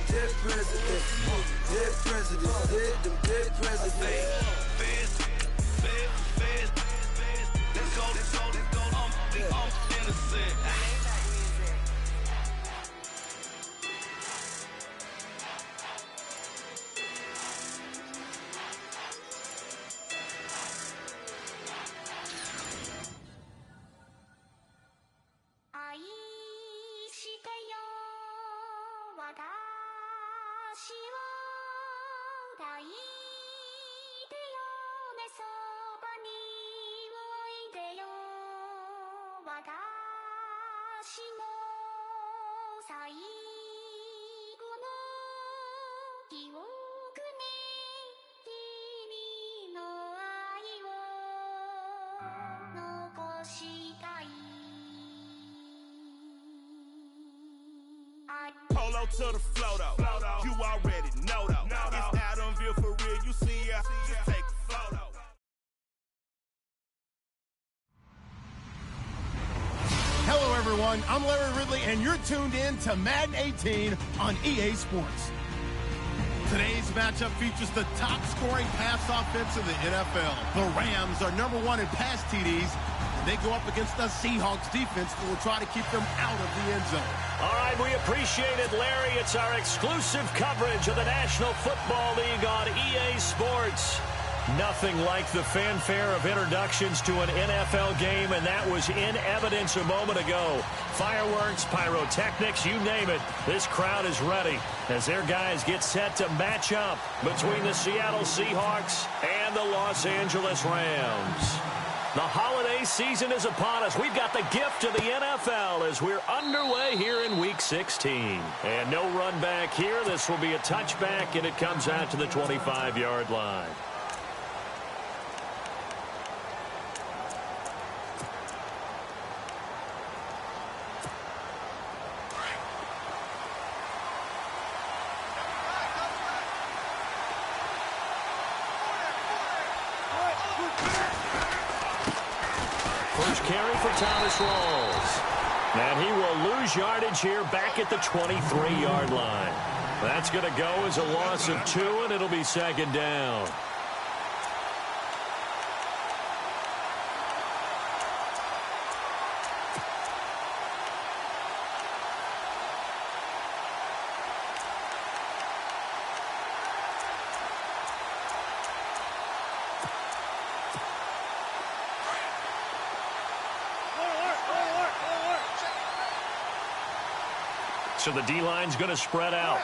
dead presidents, them dead presidents. Let's go, I'm innocent. Polo to the flow though, you already know though. It's Adamville for real, you see ya, just take a photo. Hello everyone, I'm Larry Ridley and you're tuned in to Madden 18 on EA Sports. Today's matchup features the top scoring pass offense in the NFL. The Rams are #1 in pass TDs. They go up against the Seahawks defense that will try to keep them out of the end zone. All right, we appreciate it, Larry. It's our exclusive coverage of the National Football League on EA Sports. Nothing like the fanfare of introductions to an NFL game, and that was in evidence a moment ago. Fireworks, pyrotechnics, you name it. This crowd is ready as their guys get set to match up between the Seattle Seahawks and the Los Angeles Rams. The holiday season is upon us. We've got the gift of the NFL as we're underway here in Week 16. And no run back here. This will be a touchback, and it comes out to the 25-yard line. First carry for Thomas Rawls. And he will lose yardage here back at the 23-yard line. That's going to go as a loss of 2, and it'll be second down. So the D-line's going to spread out.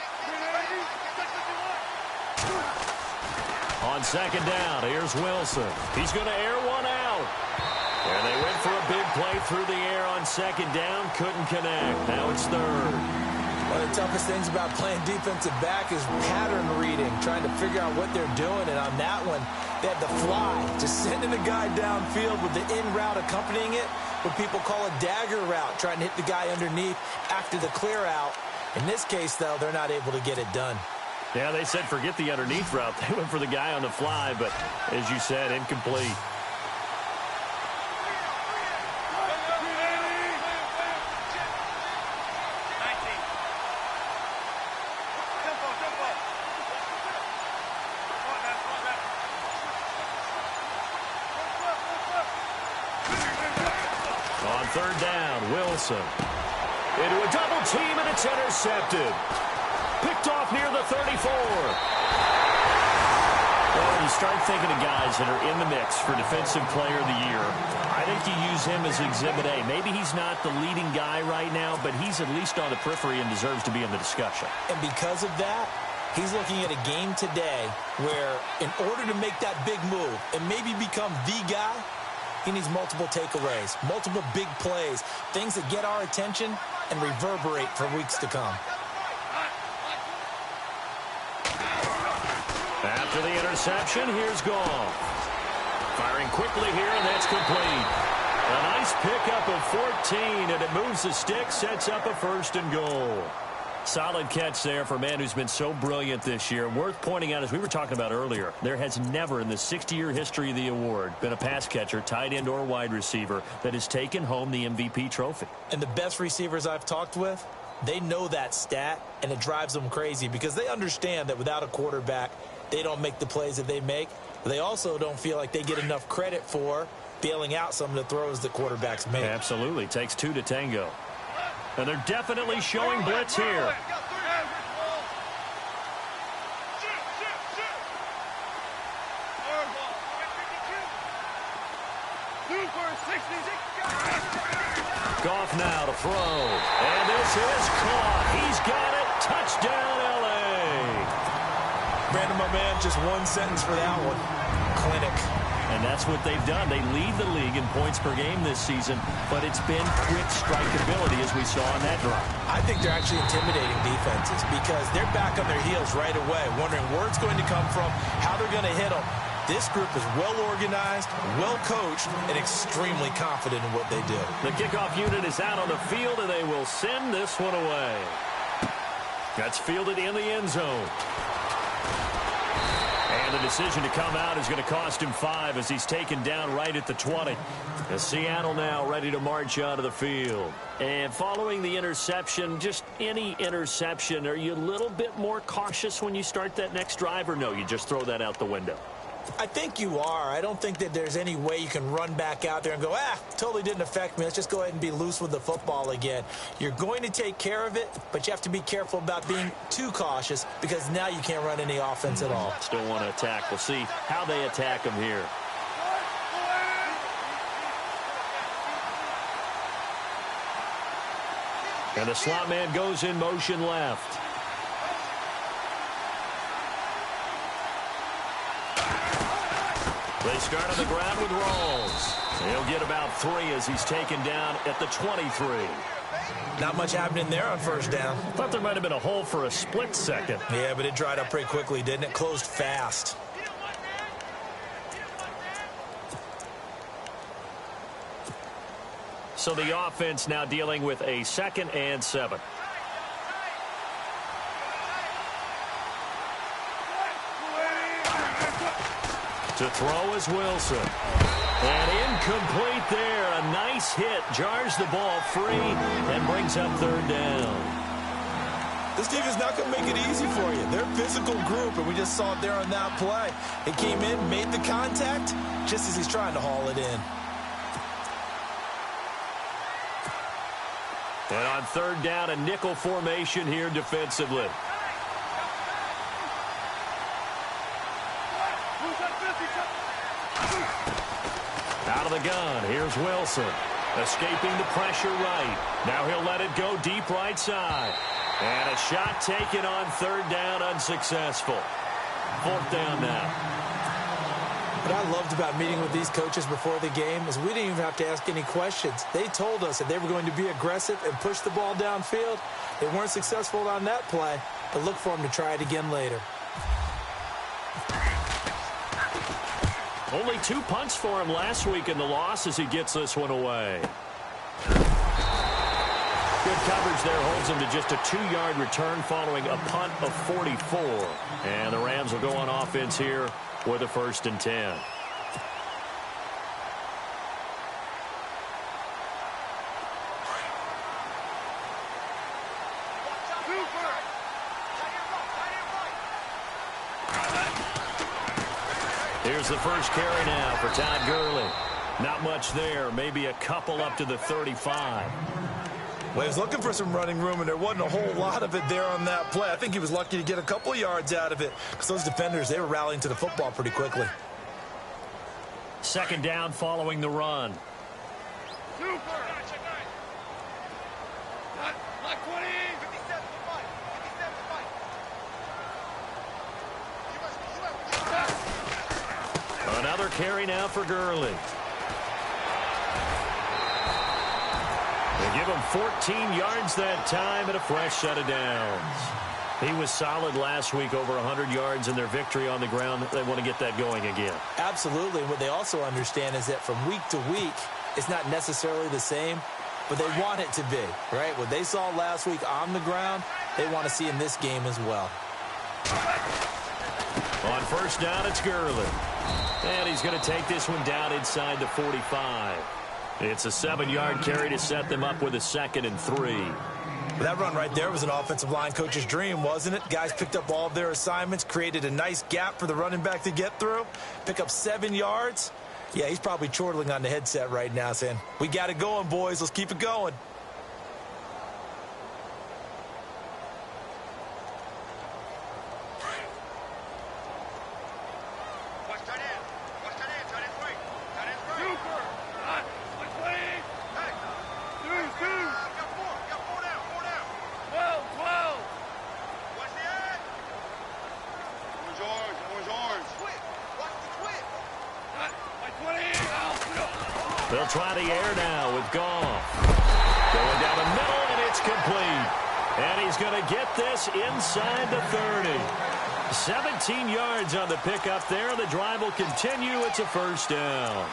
On second down, here's Wilson. He's going to air one out. And they went for a big play through the air on second down. Couldn't connect. Now it's third. One of the toughest things about playing defensive back is pattern reading, trying to figure out what they're doing. And on that one, they had the fly, just sending a guy downfield with the in route accompanying it. What people call a dagger route, trying to hit the guy underneath after the clear out. In this case, though, they're not able to get it done. Yeah, they said forget the underneath route. They went for the guy on the fly, but as you said, incomplete. On third down, Wilson. Into a double team, and it's intercepted. Picked off near the 34. Well, when you start thinking of guys that are in the mix for Defensive Player of the Year, I think you use him as Exhibit A. Maybe he's not the leading guy right now, but he's at least on the periphery and deserves to be in the discussion. And because of that, he's looking at a game today where in order to make that big move and maybe become the guy, he needs multiple takeaways, multiple big plays, things that get our attention and reverberate for weeks to come. After the interception, here's Goff. Firing quickly here, and that's complete. A nice pickup of 14, and it moves the stick, sets up a 1st and goal. Solid catch there for a man who's been so brilliant this year. Worth pointing out, as we were talking about earlier, there has never in the 60-year history of the award been a pass catcher, tight end, or wide receiver that has taken home the MVP trophy. And the best receivers I've talked with, They know that stat, and it drives them crazy because they understand that without a quarterback, they don't make the plays that they make. But they also don't feel like they get enough credit for bailing out some of the throws the quarterbacks make. Absolutely. Takes two to tango. And they're definitely showing blitz here. Goff now to throw. And this is caught. He's got it. Touchdown, L.A. Brandon, my man, just one sentence for that one. Clinic. And that's what they've done. They lead the league in points per game this season, but it's been quick strikeability as we saw in that drive. I think they're actually intimidating defenses because they're back on their heels right away, wondering where it's going to come from, how they're going to hit them. This group is well organized, well coached, and extremely confident in what they do. The kickoff unit is out on the field, and they will send this one away. That's fielded in the end zone. And the decision to come out is going to cost him 5 as he's taken down right at the 20. And Seattle now ready to march out of the field. And following the interception, just any interception, are you a little bit more cautious when you start that next drive, or no, you just throw that out the window? I think you are. I don't think that there's any way you can run back out there and go, totally didn't affect me. Let's just go ahead and be loose with the football again. You're going to take care of it, but you have to be careful about being too cautious because now you can't run any offense at all. Still want to attack. We'll see how they attack him here. And the slot man goes in motion left. They start on the ground with Rawls. He'll get about 3 as he's taken down at the 23. Not much happening there on first down. Thought there might have been a hole for a split second. Yeah, but it dried up pretty quickly, didn't it? Closed fast. So the offense now dealing with a 2nd and 7. To throw is Wilson. And incomplete there. A nice hit. Jars the ball free and brings up 3rd down. This defense is not going to make it easy for you. They're a physical group, and we just saw it there on that play. He came in, made the contact, just as he's trying to haul it in. And on 3rd down, a nickel formation here defensively. Out of the gun, here's Wilson. Escaping the pressure right. Now he'll let it go deep right side. And a shot taken on 3rd down, unsuccessful. 4th down now. What I loved about meeting with these coaches before the game is we didn't even have to ask any questions. They told us that they were going to be aggressive and push the ball downfield. They weren't successful on that play, but look for them to try it again later. Only 2 punts for him last week in the loss as he gets this one away. Good coverage there holds him to just a 2-yard return following a punt of 44. And the Rams will go on offense here with a 1st and 10. Here's the first carry now for Todd Gurley. Not much there, maybe a couple up to the 35. Well, he was looking for some running room, and there wasn't a whole lot of it there on that play. I think he was lucky to get a couple of yards out of it because those defenders, they were rallying to the football pretty quickly. 2nd down following the run. Another carry now for Gurley. They give him 14 yards that time and a fresh set of downs. He was solid last week, over 100 yards in their victory on the ground. They want to get that going again. Absolutely. What they also understand is that from week to week, it's not necessarily the same, but they want it to be, right? What they saw last week on the ground, they want to see in this game as well. On 1st down, it's Gurley. And he's going to take this one down inside the 45. It's a 7-yard carry to set them up with a 2nd and 3. That run right there was an offensive line coach's dream, wasn't it? Guys picked up all of their assignments, created a nice gap for the running back to get through, pick up 7 yards. Yeah, he's probably chortling on the headset right now saying, we got it going, boys. Let's keep it going. They'll try the air now with Goff. Going down the middle, and it's complete. And he's going to get this inside the 30. 17 yards on the pickup there. The drive will continue. It's a first down.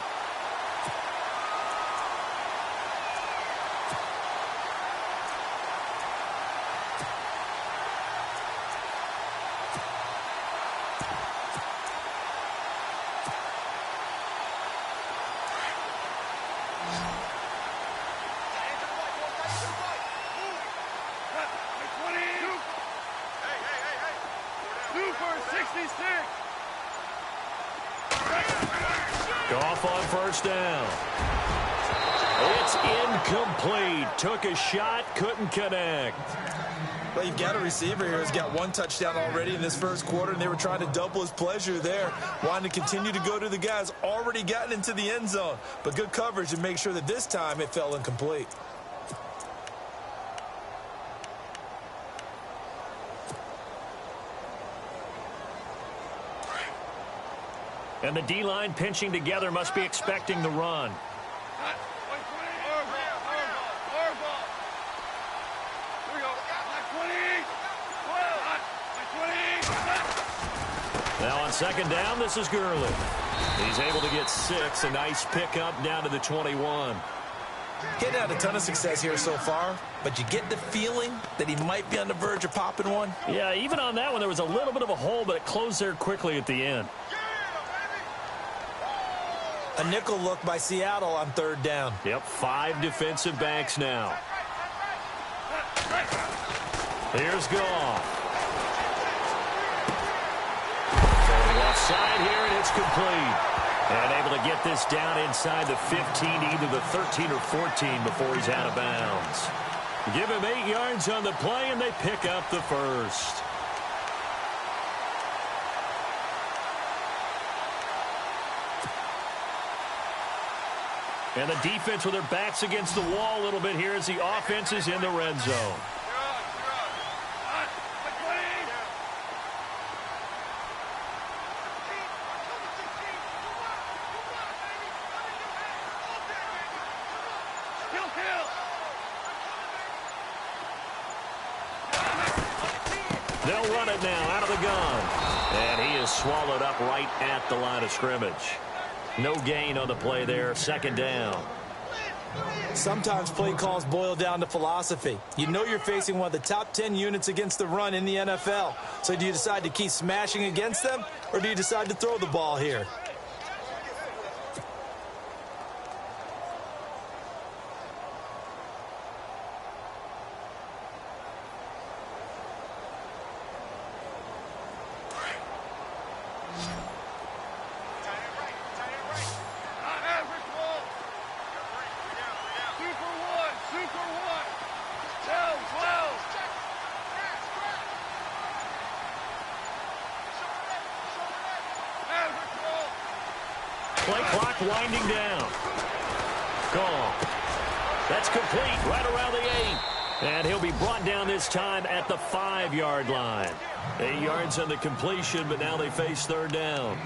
Goff on first down. It's incomplete. Took a shot, couldn't connect. Well, you've got a receiver here who's got 1 touchdown already in this first quarter, and they were trying to double his pleasure there, wanting to continue to go to the guys already gotten into the end zone. But good coverage to make sure that this time it fell incomplete. And the D-line pinching together must be expecting the run. Now on second down, this is Gurley. He's able to get 6. A nice pickup down to the 21. He's had a ton of success here so far, but you get the feeling that he might be on the verge of popping one. Yeah, even on that one, there was a little bit of a hole, but it closed there quickly at the end. A nickel look by Seattle on third down. Yep, 5 defensive backs now. Here's Goff. Going offside here, and it's complete. And able to get this down inside the 15, either the 13 or 14 before he's out of bounds. Give him 8 yards on the play, and they pick up the first. And the defense with their backs against the wall a little bit here as the offense is in the red zone. They'll run it now out of the gun. And he is swallowed up right at the line of scrimmage. No gain on the play there, second down. Sometimes play calls boil down to philosophy. You know you're facing one of the top 10 units against the run in the NFL. So do you decide to keep smashing against them, or do you decide to throw the ball here? Play clock winding down. Gone. That's complete right around the 8. And he'll be brought down this time at the 5-yard line. 8 yards on the completion, but now they face third down.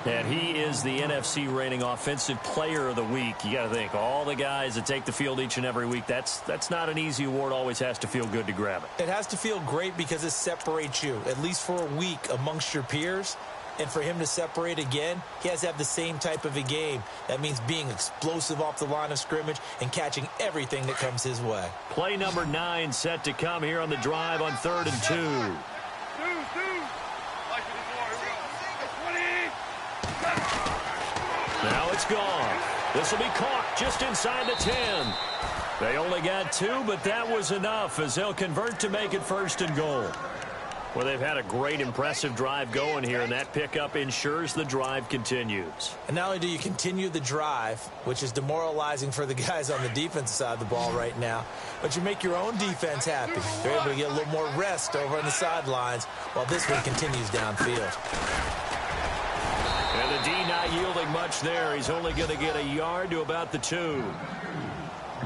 And he is the NFC reigning offensive player of the week. You got to think, all the guys that take the field each and every week, that's not an easy award. Always has to feel good to grab it. It has to feel great because it separates you, at least for a week, amongst your peers. And for him to separate again, he has to have the same type of a game. That means being explosive off the line of scrimmage and catching everything that comes his way. Play number 9 set to come here on the drive on 3rd and 2. Now it's gone. This will be caught just inside the 10. They only got 2, but that was enough as they'll convert to make it 1st and goal. Well, they've had a great, impressive drive going here, and that pickup ensures the drive continues. And not only do you continue the drive, which is demoralizing for the guys on the defensive side of the ball right now, but you make your own defense happy. They're able to get a little more rest over on the sidelines while this one continues downfield. And the D not yielding much there. He's only going to get a yard to about the 2.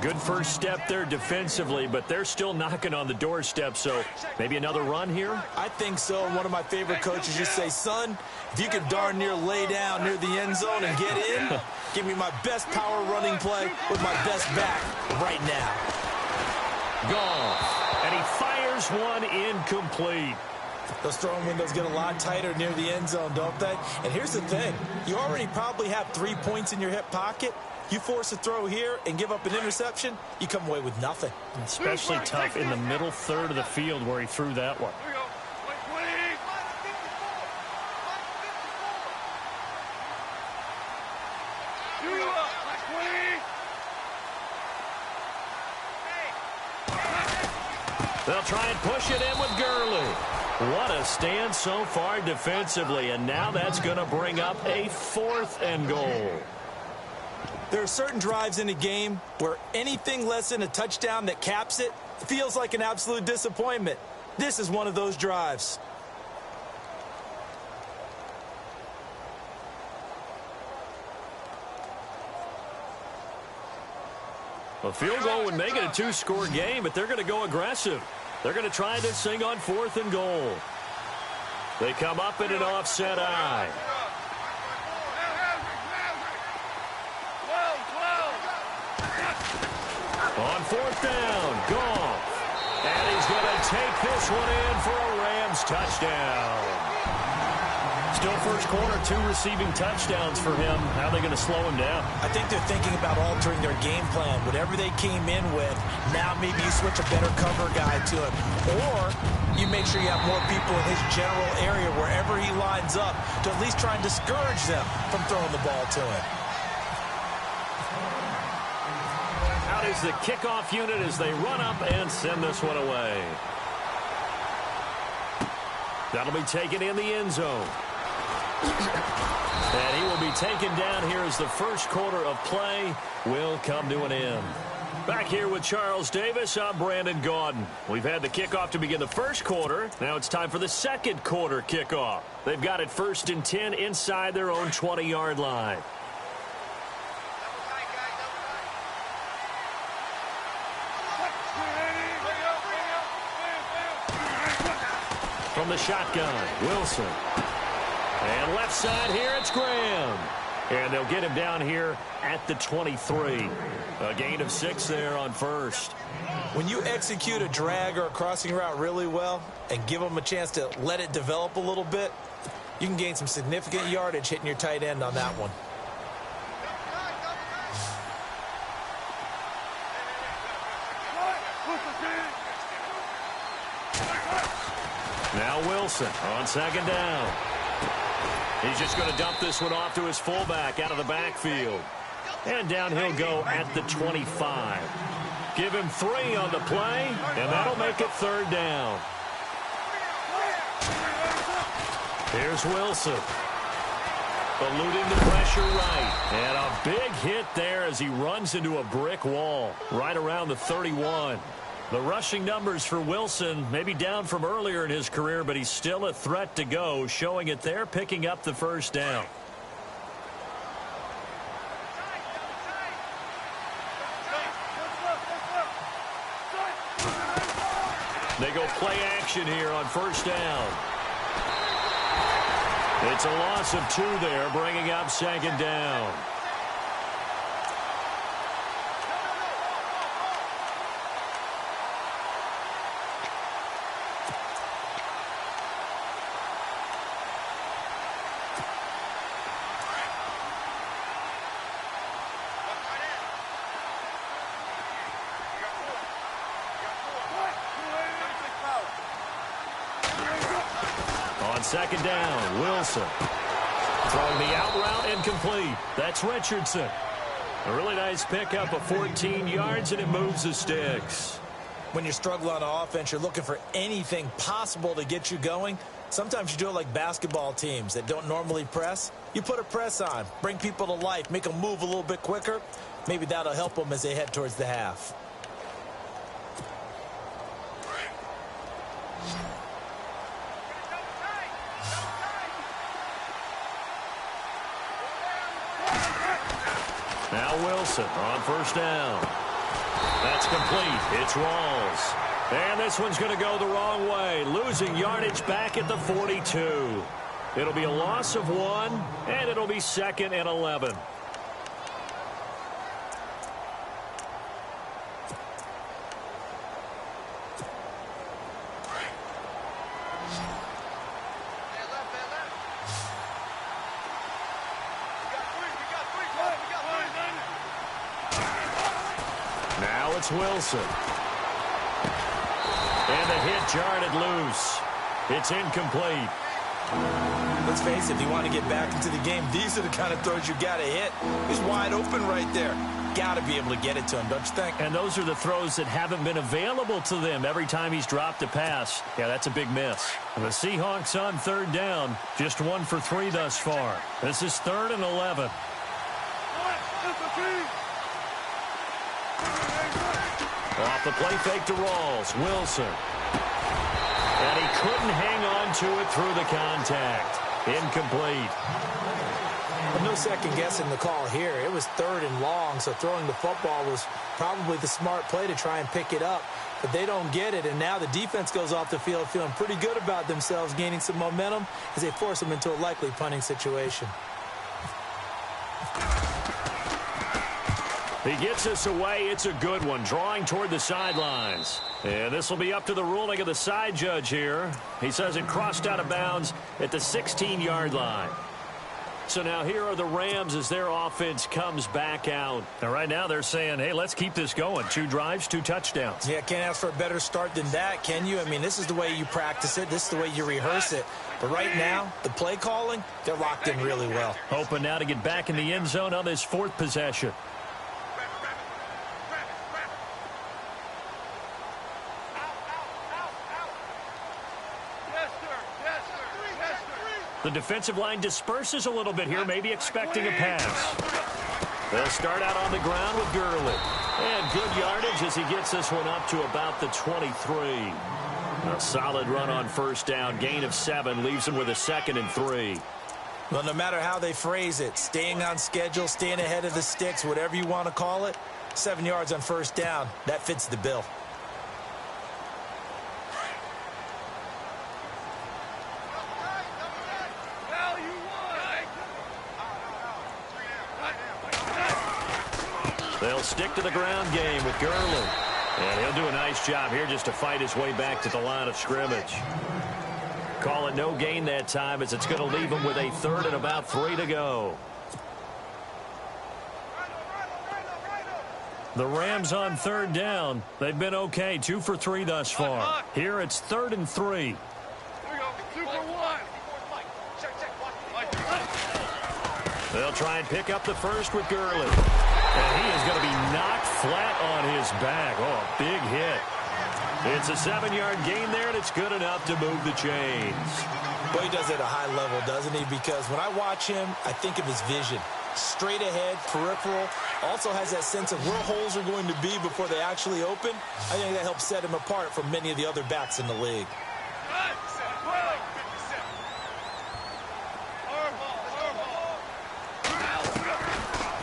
Good first step there defensively, but they're still knocking on the doorstep, so maybe another run here? I think so. One of my favorite coaches just say, son, if you could darn near lay down near the end zone and get in, give me my best power running play with my best back right now. Goff, and he fires one incomplete. Those throwing windows get a lot tighter near the end zone, don't they? And here's the thing. You already probably have 3 points in your hip pocket. You force a throw here and give up an interception, you come away with nothing. Especially tough in the middle third of the field where he threw that one. They'll try and push it in with Gurley. What a stand so far defensively, and now that's going to bring up a 4th and goal. There are certain drives in a game where anything less than a touchdown that caps it feels like an absolute disappointment. This is one of those drives. A field goal would make it a 2-score game, but they're going to go aggressive. They're going to try this thing on 4th and goal. They come up in an offset eye. On 4th down, Goff. And he's going to take this one in for a Rams touchdown. Still first quarter, 2 receiving touchdowns for him. How are they going to slow him down? I think they're thinking about altering their game plan. Whatever they came in with, now maybe you switch a better cover guy to him. Or you make sure you have more people in his general area wherever he lines up to at least try and discourage them from throwing the ball to him. Out is the kickoff unit as they run up and send this one away. That'll be taken in the end zone. And he will be taken down here as the first quarter of play will come to an end. Back here with Charles Davis, I'm Brandon Gaudin. We've had the kickoff to begin the first quarter. Now it's time for the second quarter kickoff. They've got it 1st and 10 inside their own 20-yard line. From the shotgun, Wilson. And left side here, it's Graham. And they'll get him down here at the 23. A gain of 6 there on first. When you execute a drag or a crossing route really well and give them a chance to let it develop a little bit, you can gain some significant yardage hitting your tight end on that one. Now Wilson on 2nd down. He's just going to dump this one off to his fullback out of the backfield. And down he'll go at the 25. Give him 3 on the play, and that'll make it 3rd down. Here's Wilson. Eluding the pressure right. And a big hit there as he runs into a brick wall right around the 31. The rushing numbers for Wilson may be down from earlier in his career, but he's still a threat to go, showing it there, picking up the 1st down. They go play action here on 1st down. It's a loss of 2 there, bringing up 2nd down. On 2nd down, Wilson. Throwing the out route incomplete. That's Richardson. A really nice pickup of 14 yards, and it moves the sticks. When you're struggling on offense, you're looking for anything possible to get you going. Sometimes you do it like basketball teams that don't normally press. You put a press on, bring people to life, make them move a little bit quicker. Maybe that'll help them as they head towards the half. Now Wilson on first down. That's complete. It's Rawls. And this one's going to go the wrong way. Losing yardage back at the 42. It'll be a loss of 1, and it'll be 2nd and 11. Now it's Wilson. And the hit jarred it loose. It's incomplete. Let's face it, if you want to get back into the game, these are the kind of throws you got to hit. He's wide open right there. Got to be able to get it to him, don't you think? And those are the throws that haven't been available to them every time he's dropped a pass. Yeah, that's a big miss. And the Seahawks on third down, just 1 for 3 thus far. This is 3rd and 11. Off the play fake to Rawls. Wilson. And he couldn't hang on to it through the contact. Incomplete. Well, no second guessing the call here. It was 3rd and long, so throwing the football was probably the smart play to try and pick it up. But they don't get it, and now the defense goes off the field feeling pretty good about themselves, gaining some momentum as they force them into a likely punting situation. He gets us away. It's a good one, drawing toward the sidelines. And this will be up to the ruling of the side judge here. He says it crossed out of bounds at the 16-yard line. So now here are the Rams as their offense comes back out. And right now they're saying, hey, let's keep this going. 2 drives, 2 touchdowns. Yeah, can't ask for a better start than that, can you? I mean, this is the way you practice it. This is the way you rehearse it. But right now, the play calling, they're locked in really well. Hoping now to get back in the end zone on this 4th possession. The defensive line disperses a little bit here, maybe expecting a pass. They'll start out on the ground with Gurley. And good yardage as he gets this one up to about the 23. A solid run on first down. Gain of 7 leaves him with a 2nd and 3. Well, no matter how they phrase it, staying on schedule, staying ahead of the sticks, whatever you want to call it, 7 yards on first down, that fits the bill. They'll stick to the ground game with Gurley. And he'll do a nice job here just to fight his way back to the line of scrimmage. Call it no gain that time as it's going to leave him with a 3rd and about 3 to go. The Rams on 3rd down. They've been okay, 2 for 3 thus far. Here it's 3rd and 3. Here we go. 2 for 1. They'll try and pick up the first with Gurley. And he is going to be knocked flat on his back. Oh, a big hit. It's a 7-yard gain there, and it's good enough to move the chains. Well, he does it at a high level, doesn't he? Because when I watch him, I think of his vision. Straight ahead, peripheral. Also has that sense of where holes are going to be before they actually open. I think that helps set him apart from many of the other backs in the league.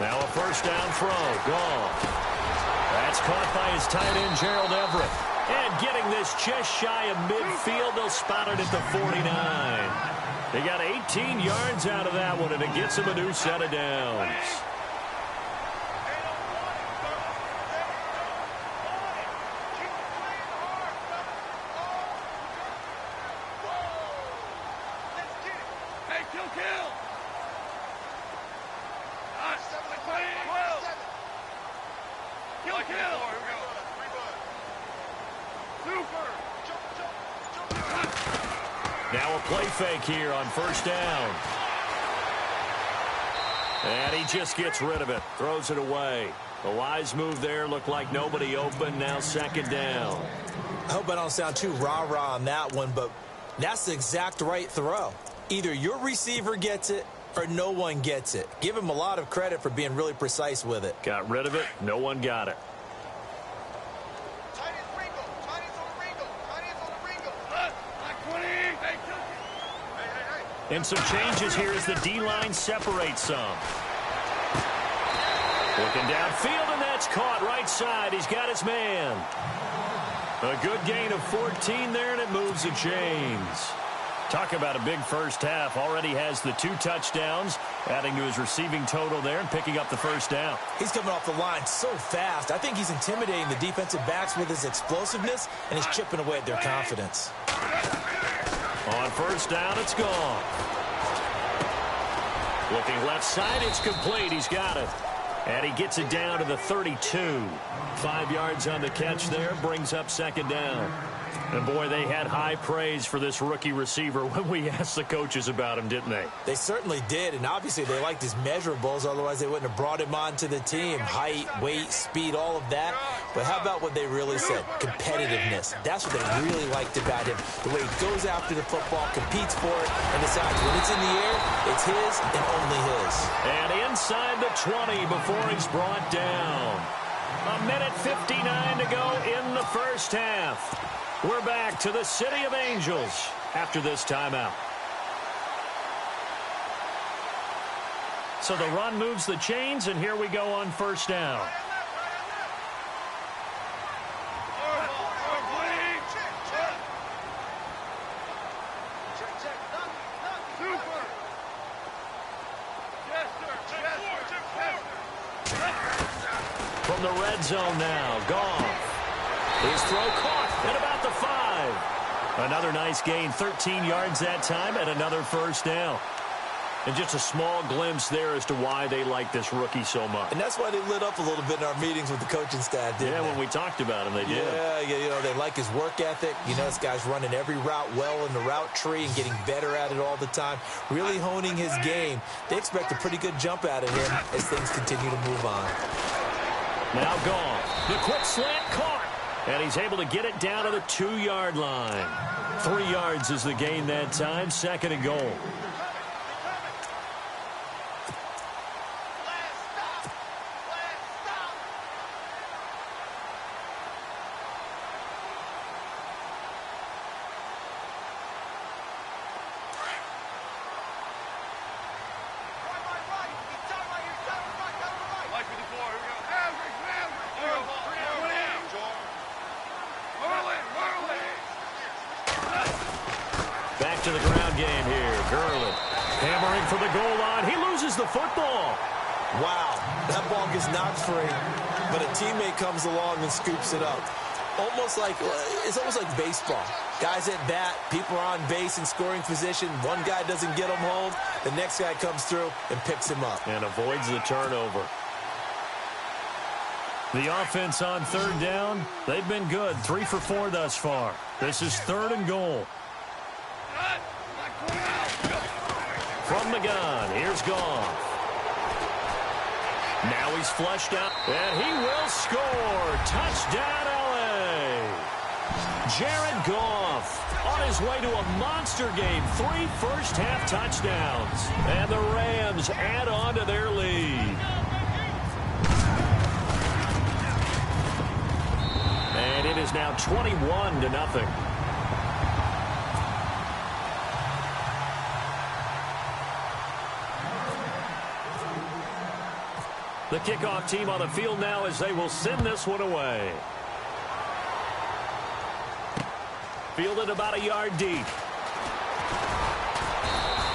Now a first down throw. Gone. That's caught by his tight end, Gerald Everett. And getting this just shy of midfield, they'll spot it at the 49. They got 18 yards out of that one, and it gets him a new set of downs. Hey, kill. Now a play fake here on first down. And he just gets rid of it. Throws it away. A wise move there. Looked like nobody open. Now second down. I hope I don't sound too rah-rah on that one, but that's the exact right throw. Either your receiver gets it or no one gets it. Give him a lot of credit for being really precise with it. Got rid of it. No one got it. And some changes here as the D-line separates some. Looking downfield, and that's caught right side. He's got his man. A good gain of 14 there, and it moves the chains. Talk about a big first half. Already has the 2 touchdowns, adding to his receiving total there and picking up the first down. He's coming off the line so fast. I think he's intimidating the defensive backs with his explosiveness, and he's chipping away at their confidence. On first down, it's gone. Looking left side, it's complete. He's got it. And he gets it down to the 32. 5 yards on the catch there, brings up second down. And, boy, they had high praise for this rookie receiver when we asked the coaches about him, didn't they? They certainly did, and obviously they liked his measurables. Otherwise, they wouldn't have brought him onto the team. Height, weight, speed, all of that. But how about what they really said? Competitiveness. That's what they really liked about him. The way he goes after the football, competes for it, and decides when it's in the air, it's his and only his. And inside the 20 before he's brought down. 1:59 to go in the first half. We're back to the City of Angels after this timeout. So the run moves the chains, and here we go on first down. From the red zone now, Goff. His throw caught at about the 5. Another nice gain, 13 yards that time, and another first down. And just a small glimpse there as to why they like this rookie so much. And that's why they lit up a little bit in our meetings with the coaching staff, didn't they? Yeah, when we talked about him, they did. Yeah, you know, they like his work ethic. You know, this guy's running every route well in the route tree and getting better at it all the time, really honing his game. They expect a pretty good jump out of him as things continue to move on. Now gone. The quick slant caught. And he's able to get it down to the 2-yard line. 3 yards is the gain that time. Second and goal. Back to the ground game here. Gurley hammering for the goal line. He loses the football. Wow, that ball gets knocked free, but a teammate comes along and scoops it up. It's almost like baseball. Guys at bat, people are on base in scoring position. One guy doesn't get him home. The next guy comes through and picks him up. And avoids the turnover. The offense on third down, they've been good. 3 for 4 thus far. This is third and goal. From the gun, here's Goff. Now he's flushed out, and he will score. Touchdown, L.A. Jared Goff on his way to a monster game. 3 first-half touchdowns. And the Rams add on to their lead. And it is now 21-0. The kickoff team on the field now as they will send this one away. Fielded about a yard deep.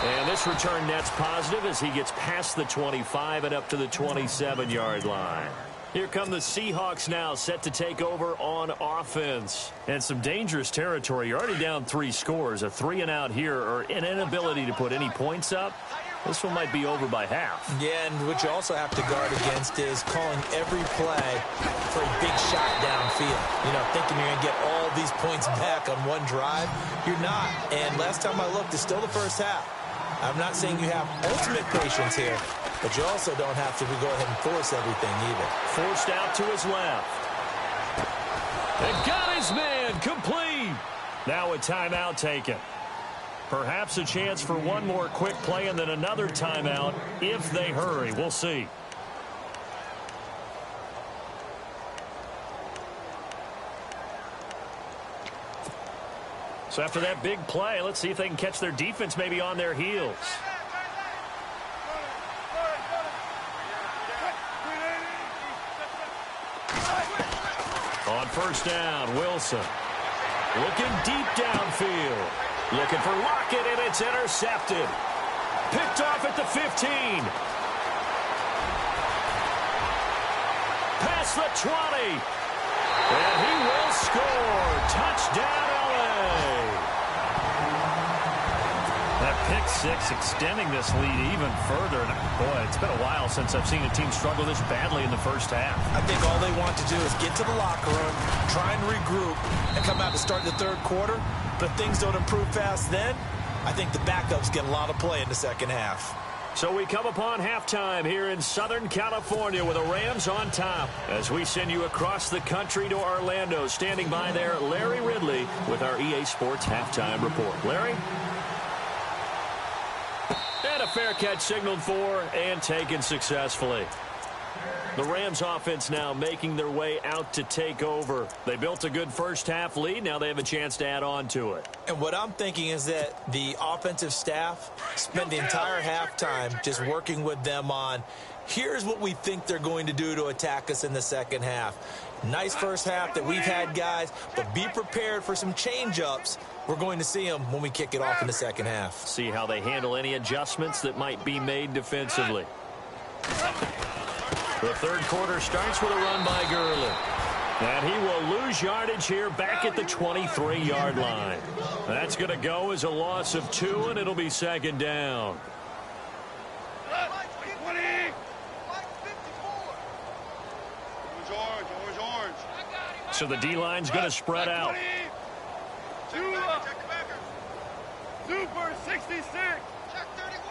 And this return net's positive as he gets past the 25 and up to the 27-yard line. Here come the Seahawks now, set to take over on offense. And some dangerous territory. You're already down 3 scores. A 3-and-out here, or an inability to put any points up. This one might be over by half. Yeah, and what you also have to guard against is calling every play for a big shot downfield. You know, thinking you're going to get all these points back on one drive. You're not. And last time I looked, it's still the first half. I'm not saying you have ultimate patience here, but you also don't have to go ahead and force everything either. Forced out to his left. And got his man complete. Now a timeout taken. Perhaps a chance for one more quick play and then another timeout if they hurry. We'll see. So after that big play, let's see if they can catch their defense maybe on their heels. On first down, Wilson. Looking deep downfield. Looking for Lockett, and it's intercepted. Picked off at the 15. Past the 20. And he will score. Touchdown, LA. That pick six extending this lead even further. And boy, it's been a while since I've seen a team struggle this badly in the first half. I think all they want to do is get to the locker room, try and regroup, and come out to start the third quarter. But if things don't improve fast then, I think the backups get a lot of play in the second half. So we come upon halftime here in Southern California with the Rams on top. As we send you across the country to Orlando, standing by there, Larry Ridley with our EA Sports halftime report. Larry? And a fair catch signaled for and taken successfully. The Rams offense now making their way out to take over. They built a good first half lead. Now they have a chance to add on to it. And what I'm thinking is that the offensive staff spent the entire halftime just working with them on, here's what we think they're going to do to attack us in the second half. Nice first half that we've had, guys, but be prepared for some change-ups. We're going to see them when we kick it off in the second half. See how they handle any adjustments that might be made defensively. The third quarter starts with a run by Gurley. And he will lose yardage here back at the 23-yard line. That's going to go as a loss of 2, and it'll be second down. So the D-line's going to spread out. Super 66.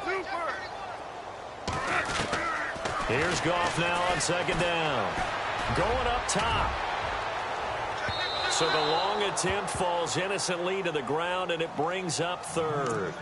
Super. Here's Goff now on second down. Going up top. So the long attempt falls innocently to the ground, and it brings up third.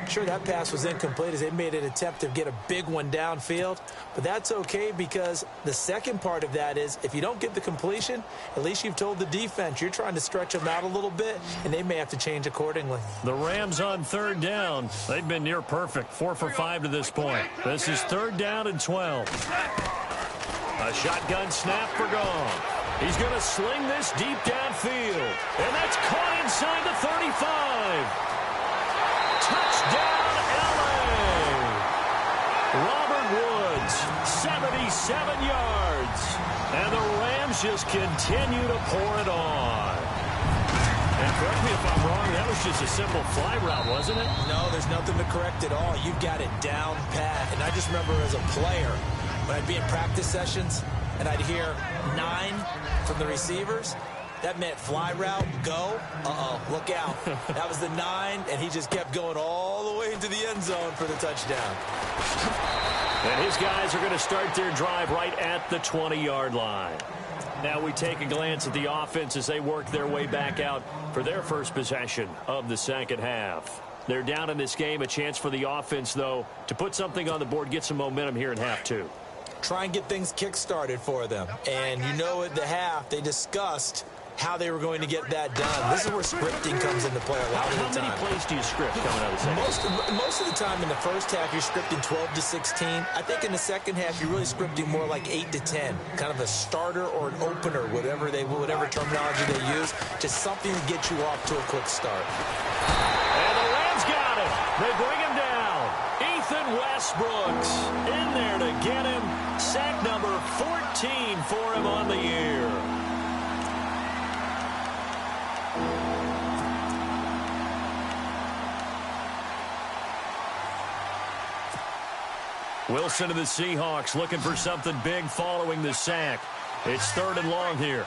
Sure, that pass was incomplete as they made an attempt to get a big one downfield, but that's okay because the second part of that is if you don't get the completion, at least you've told the defense you're trying to stretch them out a little bit, and they may have to change accordingly. The Rams on third down. They've been near perfect, 4 for 5 to this point. This is third down and 12. A shotgun snap for Goff. He's going to sling this deep downfield, and that's caught inside the 35. Touchdown, LA! Robert Woods, 77 yards. And the Rams just continue to pour it on. And correct me if I'm wrong, that was just a simple fly route, wasn't it? No, there's nothing to correct at all. You've got it down pat. And I just remember as a player, when I'd be in practice sessions, and I'd hear 9 from the receivers, that meant fly route, go. Uh-oh, look out. That was the 9, and he just kept going all the way into the end zone for the touchdown. And his guys are going to start their drive right at the 20-yard line. Now we take a glance at the offense as they work their way back out for their first possession of the second half. They're down in this game. A chance for the offense, though, to put something on the board, get some momentum here in half 2. Try and get things kick-started for them. And you know at the half, they discussed how they were going to get that done. This is where scripting comes into play a lot of the time. How many plays do you script coming out of the second? Most of the time in the first half, you're scripting 12 to 16. I think in the second half, you're really scripting more like 8 to 10. Kind of a starter or an opener, whatever terminology they use. Just something to get you off to a quick start. And the Rams got him. They bring him down. Ethan Westbrook's in there to get him. Sack number 14 for him on the year. Wilson of the Seahawks looking for something big following the sack. It's third and long here.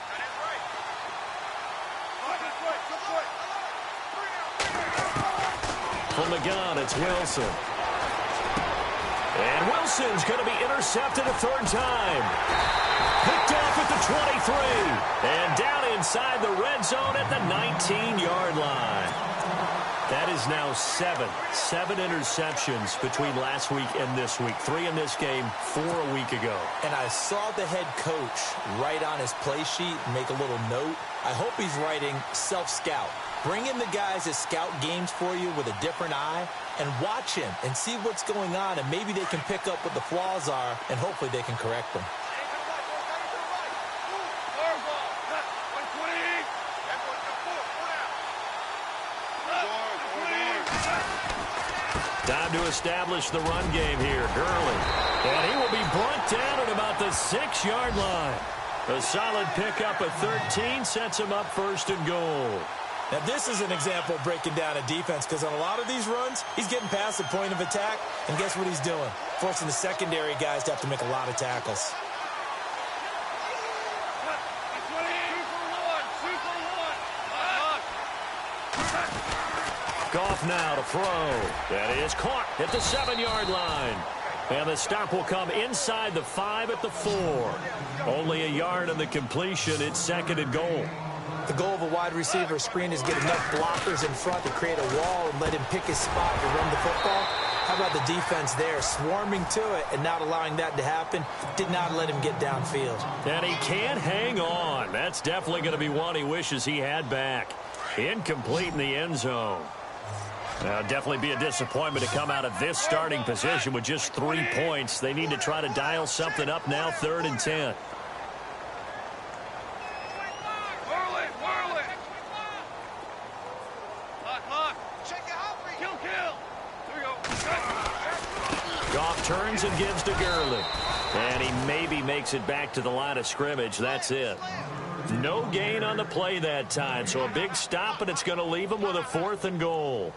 From the gun, it's Wilson. And Wilson's going to be intercepted a third time. Picked off at the 23. And down inside the red zone at the 19-yard line. That is now seven interceptions between last week and this week. 3 in this game, 4 a week ago. And I saw the head coach write on his play sheet, make a little note. I hope he's writing self-scout. Bring in the guys that scout games for you with a different eye and watch him and see what's going on, and maybe they can pick up what the flaws are, and hopefully they can correct them. Time to establish the run game here. Gurley. And he will be brought down at about the 6-yard line. A solid pickup at 13 sets him up first and goal. Now, this is an example of breaking down a defense, because on a lot of these runs, he's getting past the point of attack, and guess what he's doing? Forcing the secondary guys to have to make a lot of tackles. Goff now to throw. That is caught at the 7-yard line. And the stop will come inside the 5 at the 4. Only a yard on the completion. It's second and goal. The goal of a wide receiver screen is get enough blockers in front to create a wall and let him pick his spot to run the football. How about the defense there, swarming to it and not allowing that to happen? Did not let him get downfield. And he can't hang on. That's definitely going to be one he wishes he had back. Incomplete in the end zone. Now, definitely be a disappointment to come out of this starting position with just 3 points. They need to try to dial something up now, 3rd and 10. Goff turns and gives to Gurley. And he maybe makes it back to the line of scrimmage. That's it. No gain on the play that time. So a big stop, and it's going to leave him with a 4th and goal.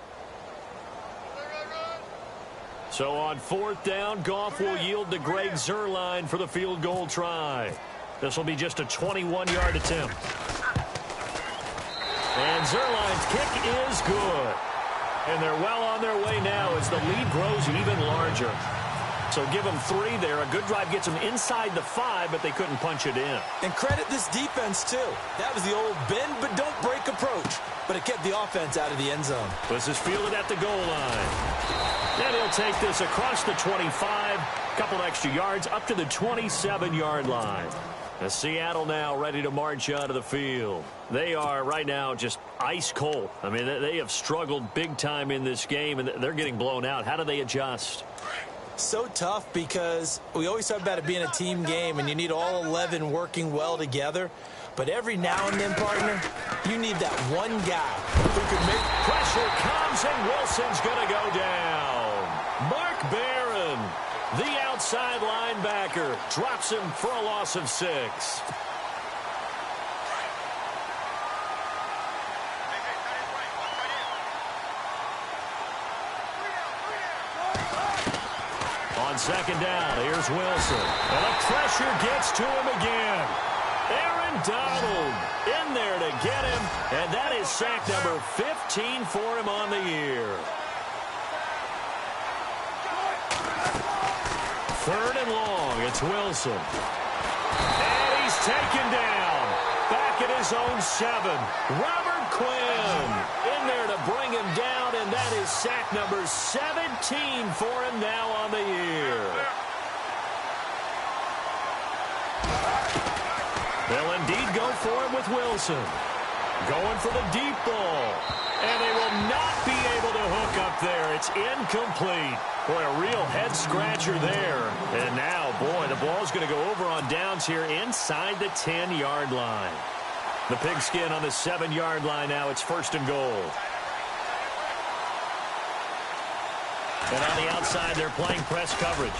So on 4th down, Goff will yield to Greg Zuerlein for the field goal try. This will be just a 21-yard attempt. And Zuerlein's kick is good. And they're well on their way now as the lead grows even larger. So give them 3 there. A good drive gets them inside the 5, but they couldn't punch it in. And credit this defense, too. That was the old bend but don't break approach. But it kept the offense out of the end zone. This is fielded at the goal line. And he'll take this across the 25. A couple extra yards up to the 27-yard line. Seattle now ready to march out of the field. They are right now just ice cold. I mean, they have struggled big time in this game, and they're getting blown out. How do they adjust? So tough, because we always talk about it being a team game, and you need all 11 working well together. But every now and then, partner, you need that one guy who can make... Pressure comes, and Wilson's going to go down. Mark Barron, the outside linebacker, drops him for a loss of 6. On 2nd down, here's Wilson. And the pressure gets to him again. Aaron Donald in there to get him. And that is sack number 15 for him on the year. 3rd and long, it's Wilson. And he's taken down. Back at his own 7. Robert Quinn in there to bring him down, and that is sack number 17 for him now on the year. They'll indeed go for him with Wilson. Going for the deep ball. And they will not be able to hook up there. It's incomplete. Boy, a real head-scratcher there. And now, boy, the ball's going to go over on downs here inside the 10-yard line. The pigskin on the 7-yard line now. It's 1st and goal. And on the outside, they're playing press coverage.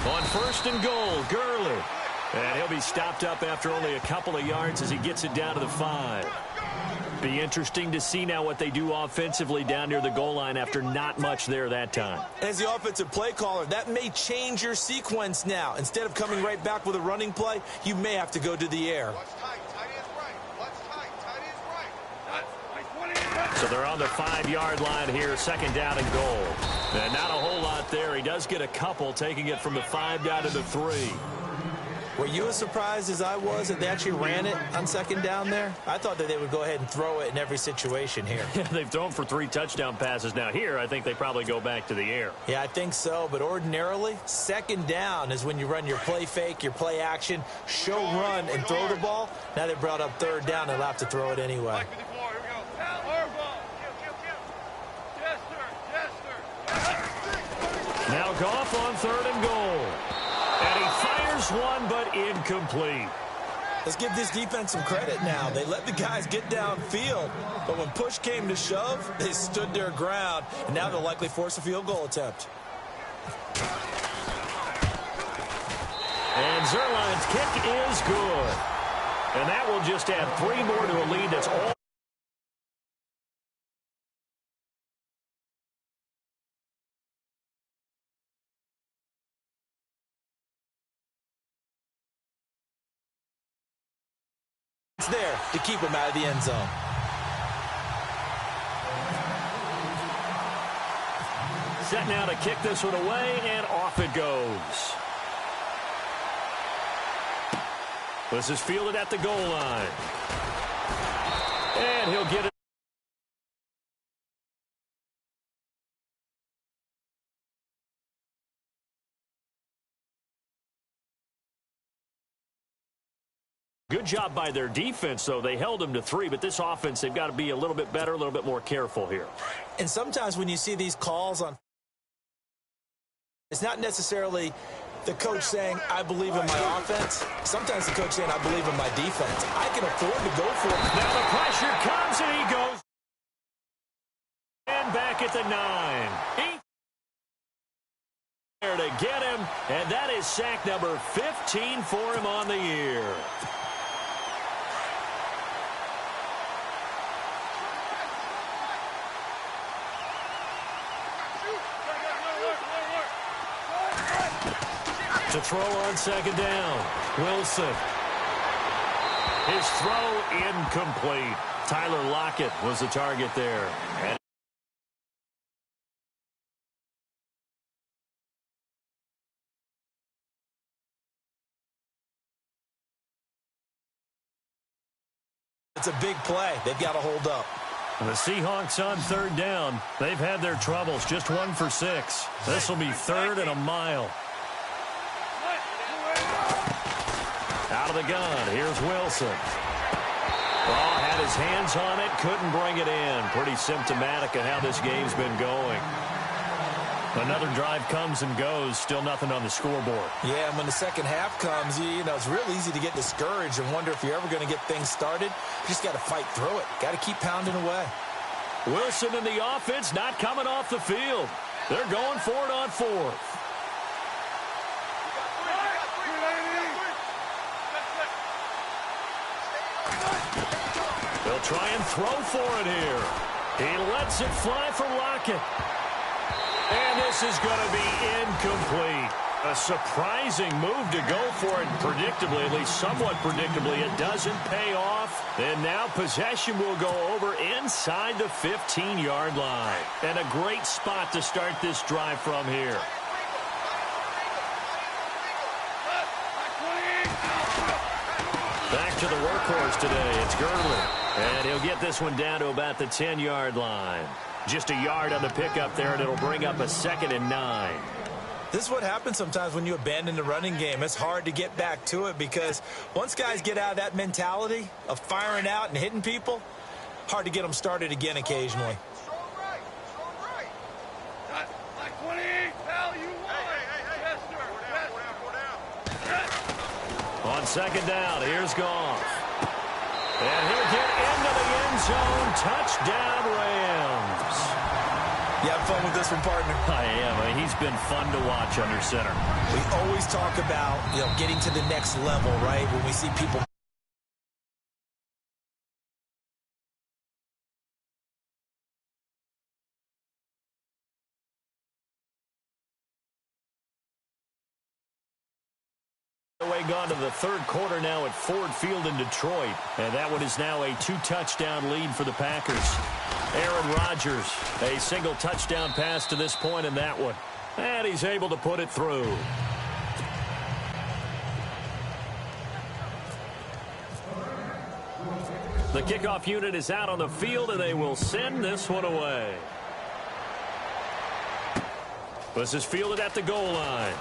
On 1st and goal, Gurley. And he'll be stopped up after only a couple of yards as he gets it down to the 5. Be interesting to see now what they do offensively down near the goal line after not much there that time. As the offensive play caller, that may change your sequence now. Instead of coming right back with a running play, you may have to go to the air. So they're on the 5-yard line here, second down and goal. And not a whole lot there. He does get a couple, taking it from the 5 down to the 3. Were you as surprised as I was that they actually ran it on second down there? I thought that they would go ahead and throw it in every situation here. Yeah, they've thrown for 3 touchdown passes. Now here, I think they probably go back to the air. Yeah, I think so. But ordinarily, second down is when you run your play fake, your play action, show run, and throw the ball. Now they brought up third down. They'll have to throw it anyway. Now Goff on third and goal. And he fires one, but incomplete. Let's give this defense some credit now. They let the guys get downfield, but when push came to shove, they stood their ground, and now they'll likely force a field goal attempt. And Zerline's kick is good. And that will just add 3 more to a lead that's all. There to keep him out of the end zone. Set now to kick this one away, and off it goes. This is fielded at the goal line. And he'll get it. Good job by their defense, though. They held them to 3, but this offense, they've got to be a little bit better, a little bit more careful here. And sometimes when you see these calls on, it's not necessarily the coach saying, I believe in my offense. Sometimes the coach saying, I believe in my defense. I can afford to go for it. Now the pressure comes, and he goes. And back at the 9. There to get him, and that is sack number 15 for him on the year. To throw on second down, Wilson. His throw incomplete. Tyler Lockett was the target there. And it's a big play. They've got to hold up. the Seahawks on third down. They've had their troubles. Just 1 for 6. This will be 3rd and a mile. Out of the gun, here's Wilson. Oh, had his hands on it, couldn't bring it in. Pretty symptomatic of how this game's been going. Another drive comes and goes, still nothing on the scoreboard. Yeah, and when the second half comes, you know, it's real easy to get discouraged and wonder if you're ever going to get things started. You just got to fight through it. Got to keep pounding away. Wilson and the offense not coming off the field. They're going for it on 4th. They'll try and throw for it here. He lets it fly for Lockett. And this is going to be incomplete. A surprising move to go for it predictably, at least somewhat predictably. It doesn't pay off. And now possession will go over inside the 15-yard line. And a great spot to start this drive from here. Back to the workhorse today. It's Gurley. And he'll get this one down to about the 10-yard line. Just a yard on the pickup there, and it'll bring up a 2nd and 9. This is what happens sometimes when you abandon the running game. It's hard to get back to it because once guys get out of that mentality of firing out and hitting people, hard to get them started again occasionally. On second down, here's Goff. And he'll get into the end zone. Touchdown, Rams. You have fun with this one, partner? I am. I mean, he's been fun to watch under center. We always talk about, getting to the next level, right? When we see people Way gone to the third quarter now at Ford Field in Detroit. And that one is now a 2-touchdown lead for the Packers. Aaron Rodgers, a single touchdown pass to this point in that one. And he's able to put it through. The kickoff unit is out on the field, and they will send this one away. This is fielded at the goal line.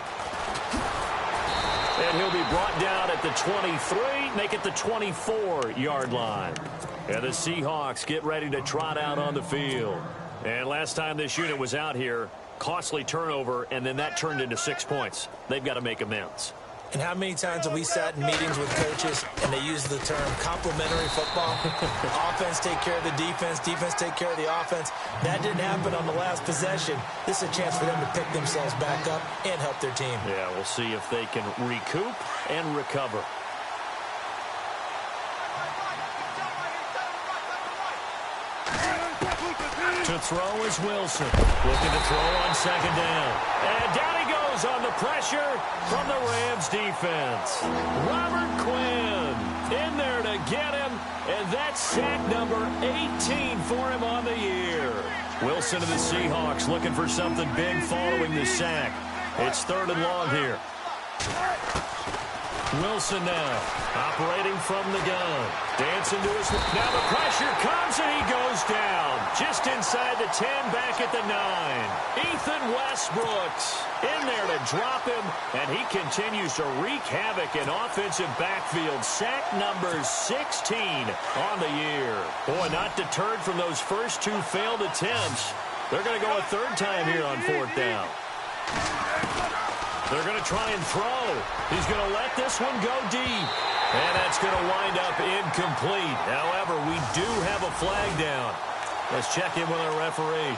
And he'll be brought down at the 23, make it the 24-yard line. And the Seahawks get ready to trot out on the field. And last time this unit was out here, costly turnover, and then that turned into 6 points. They've got to make amends. And how many times have we sat in meetings with coaches and they use the term complementary football? Offense take care of the defense, defense take care of the offense. That didn't happen on the last possession. This is a chance for them to pick themselves back up and help their team. Yeah, we'll see if they can recoup and recover. To throw is Wilson. Looking to throw on second down. And down he goes on the pressure from the Rams defense. Robert Quinn in there to get him. And that's sack number 18 for him on the year. Wilson of the Seahawks looking for something big following the sack. It's 3rd and long here. Wilson now operating from the gun. Dancing to his... Now the pressure comes and he goes down. Just inside the 10, back at the 9. Ethan Westbrooks in there to drop him. And he continues to wreak havoc in offensive backfield. Sack number 16 on the year. Boy, not deterred from those first 2 failed attempts. They're going to go a 3rd time here on 4th down. They're going to try and throw. He's going to let this one go deep. And that's going to wind up incomplete. However, we do have a flag down. Let's check in with our referee.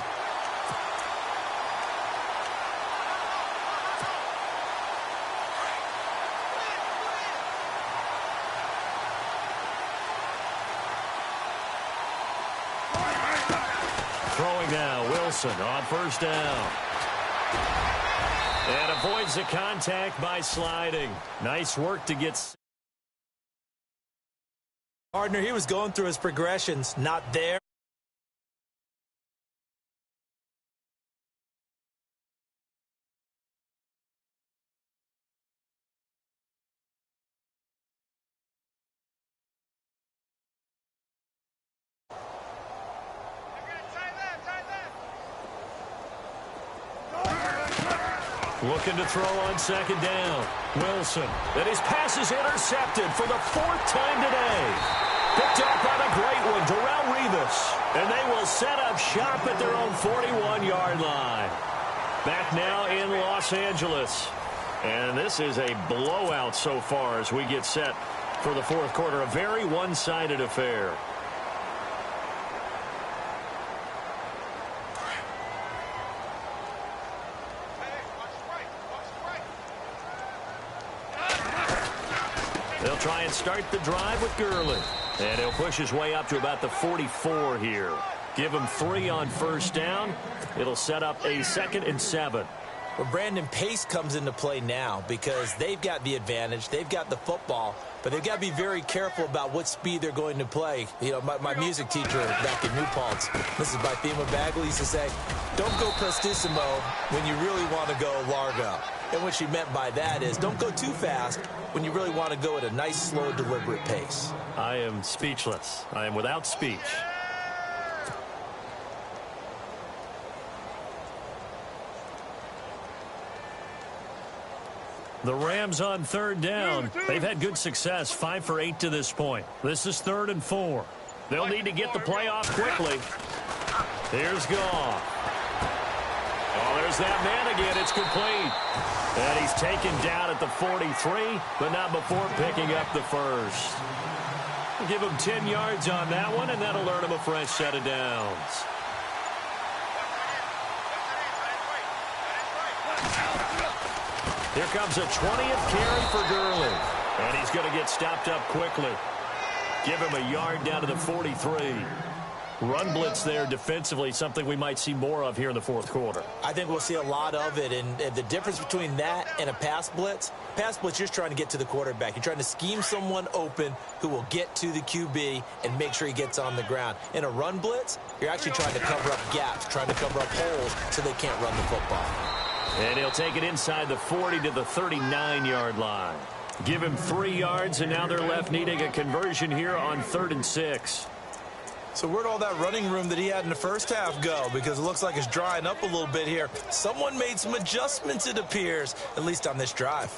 Throwing now, Wilson on 1st down. And avoids the contact by sliding. Nice work to get... Partner, he was going through his progressions, not there. Looking to throw on 2nd down. Wilson. And his pass is intercepted for the 4th time today. Picked up on a great one, Darrelle Revis. And they will set up shop at their own 41-yard line. Back now in Los Angeles. And this is a blowout so far as we get set for the 4th quarter. A very one-sided affair. They'll try and start the drive with Gurley. And he'll push his way up to about the 44 here. Give him 3 on 1st down. It'll set up a 2nd and 7. Well, Brandon, pace comes into play now because they've got the advantage. They've got the football, but they've got to be very careful about what speed they're going to play. You know, my music teacher back in New Paltz, Mrs. Bythema Bagley, used to say, don't go prestissimo when you really want to go largo. And what she meant by that is don't go too fast when you really want to go at a nice, slow, deliberate pace. I am speechless. I am without speech. The Rams on 3rd down. They've had good success, 5 for 8 to this point. This is 3rd and 4. They'll need to get the play off quickly. Here's Goff. Oh, there's that man again. It's complete. And he's taken down at the 43, but not before picking up the 1st. We'll give him 10 yards on that one, and that'll earn him a fresh set of downs. Here comes a 20th carry for Gurley. And he's going to get stopped up quickly. Give him a yard down to the 43. Run blitz there defensively, something we might see more of here in the fourth quarter. I think we'll see a lot of it, and the difference between that and a pass blitz, you're just trying to get to the quarterback. You're trying to scheme someone open who will get to the QB and make sure he gets on the ground. In a run blitz, you're actually trying to cover up gaps, trying to cover up holes so they can't run the football. And he'll take it inside the 40 to the 39-yard line. Give him 3 yards, and now they're left needing a conversion here on 3rd and 6. So where'd all that running room that he had in the first half go? Because it looks like it's drying up a little bit here. Someone made some adjustments, it appears, at least on this drive.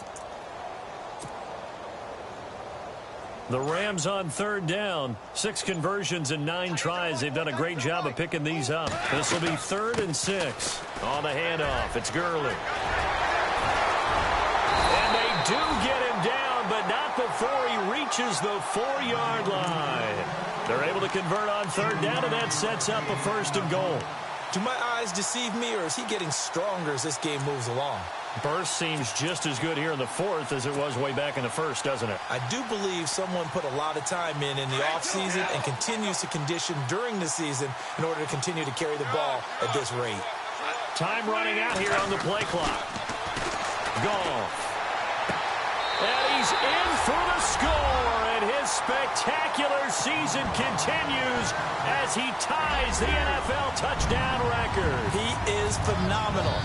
The Rams on 3rd down. 6 conversions and 9 tries. They've done a great job of picking these up. This will be 3rd and 6. On the handoff, it's Gurley. And they do get him down, but not before he reaches the 4-yard line. They're able to convert on 3rd down, and that sets up a 1st and goal. Do my eyes deceive me, or is he getting stronger as this game moves along? Burst seems just as good here in the 4th as it was way back in the 1st, doesn't it? I do believe someone put a lot of time in the offseason and continues to condition during the season in order to continue to carry the ball at this rate. Time running out here on the play clock. Goff. And he's in for the score, and his spectacular season continues as he ties the NFL touchdown record. He is phenomenal.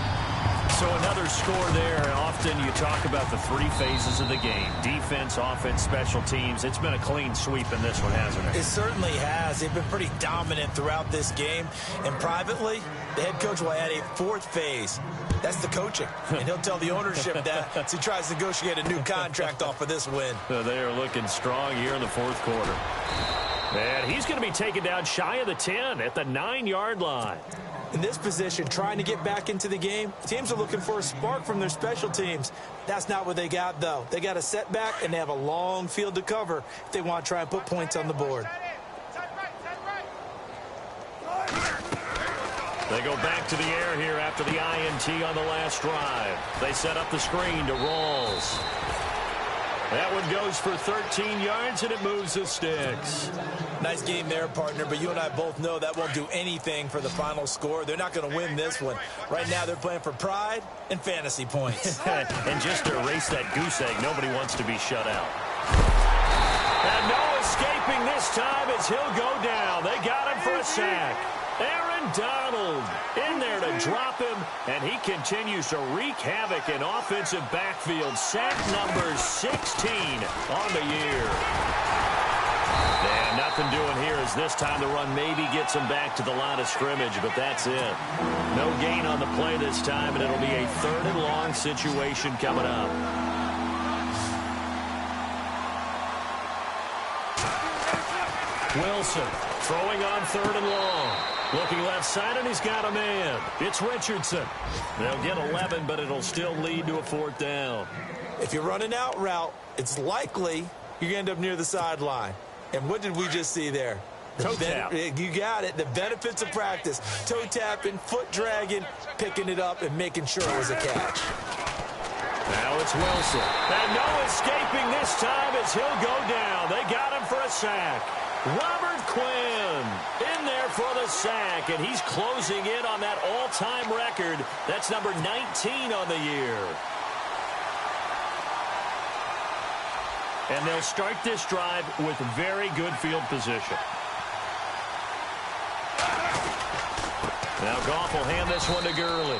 So another score there. Often you talk about the 3 phases of the game. Defense, offense, special teams. It's been a clean sweep in this one, hasn't it? It certainly has. They've been pretty dominant throughout this game. And privately, the head coach will add a 4th phase. That's the coaching. And he'll tell the ownership that as he tries to negotiate a new contract off of this win. They are looking strong here in the 4th quarter. And he's going to be taken down shy of the 10 at the 9-yard line. In this position, trying to get back into the game, teams are looking for a spark from their special teams. That's not what they got, though. They got a setback, and they have a long field to cover if they want to try and put points on the board. They go back to the air here after the INT on the last drive. They set up the screen to Rawls. That one goes for 13 yards, and it moves the sticks. Nice game there, partner, but you and I both know that won't do anything for the final score. They're not going to win this one. Right now, they're playing for pride and fantasy points. And just to erase that goose egg, nobody wants to be shut out. And no escaping this time as he'll go down. They got him for a sack. Aaron Donald in there to drop him, and he continues to wreak havoc in offensive backfield. Sack number 16 on the year. And nothing doing here as this time the run maybe gets him back to the line of scrimmage, but that's it. No gain on the play this time, and it'll be a 3rd and long situation coming up. Wilson throwing on 3rd and long. Looking left side, and he's got a man. It's Richardson. They'll get 11, but it'll still lead to a 4th down. If you run an out route, it's likely you're going to end up near the sideline. And what did we just see there? Toe tap. You got it. The benefits of practice. Toe tapping, foot dragging, picking it up, and making sure it was a catch. Now it's Wilson. And no escaping this time as he'll go down. They got him for a sack. Robert Quinn in there for the sack, and he's closing in on that all-time record. That's number 19 on the year. And they'll start this drive with very good field position. Now Goff will hand this one to Gurley.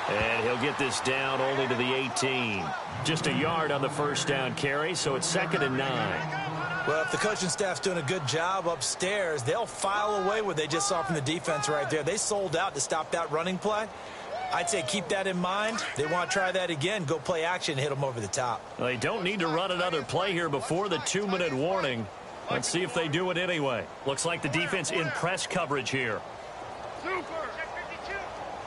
And he'll get this down only to the 18. Just a yard on the 1st down carry, so it's 2nd and 9. Well, if the coaching staff's doing a good job upstairs, they'll file away what they just saw from the defense right there. They sold out to stop that running play. I'd say keep that in mind. They want to try that again, go play action, hit them over the top. Well, they don't need to run another play here before the 2-minute warning. Let's see if they do it anyway. Looks like the defense in press coverage here. Super. Check 52.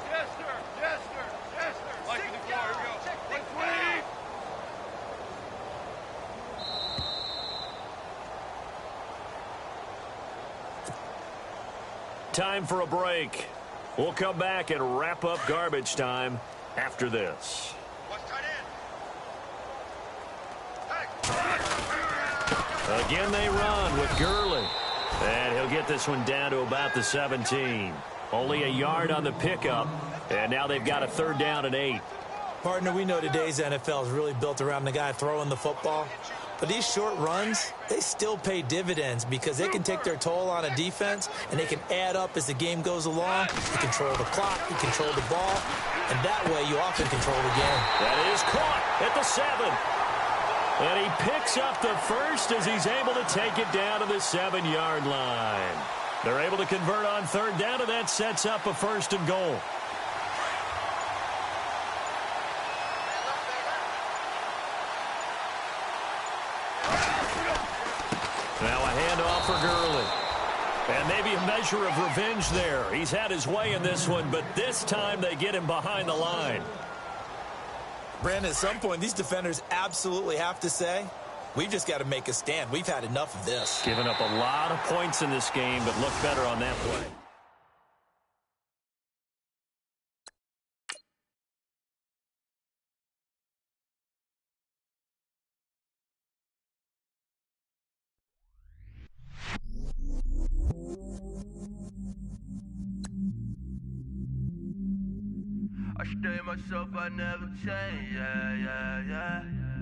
Yes, sir. Yes, sir. Yes, sir. Like the floor. Here we go. Check 120. Time for a break. We'll come back and wrap up garbage time after this. Hey. Again they run with Gurley. And he'll get this one down to about the 17. Only a yard on the pickup, and now they've got a 3rd down and 8. Partner, we know today's NFL is really built around the guy throwing the football. But these short runs, they still pay dividends because they can take their toll on a defense, and they can add up as the game goes along. You control the clock, you control the ball, and that way you often control the game. That is caught at the 7. And he picks up the first as he's able to take it down to the 7-yard line. They're able to convert on 3rd down, and that sets up a 1st and goal. Now a handoff for Gurley. And maybe a measure of revenge there. He's had his way in this one, but this time they get him behind the line. Brandon, at some point, these defenders absolutely have to say, we've just got to make a stand. We've had enough of this. Giving up a lot of points in this game, but looked better on that play. I stay myself, I never change, yeah, yeah, yeah.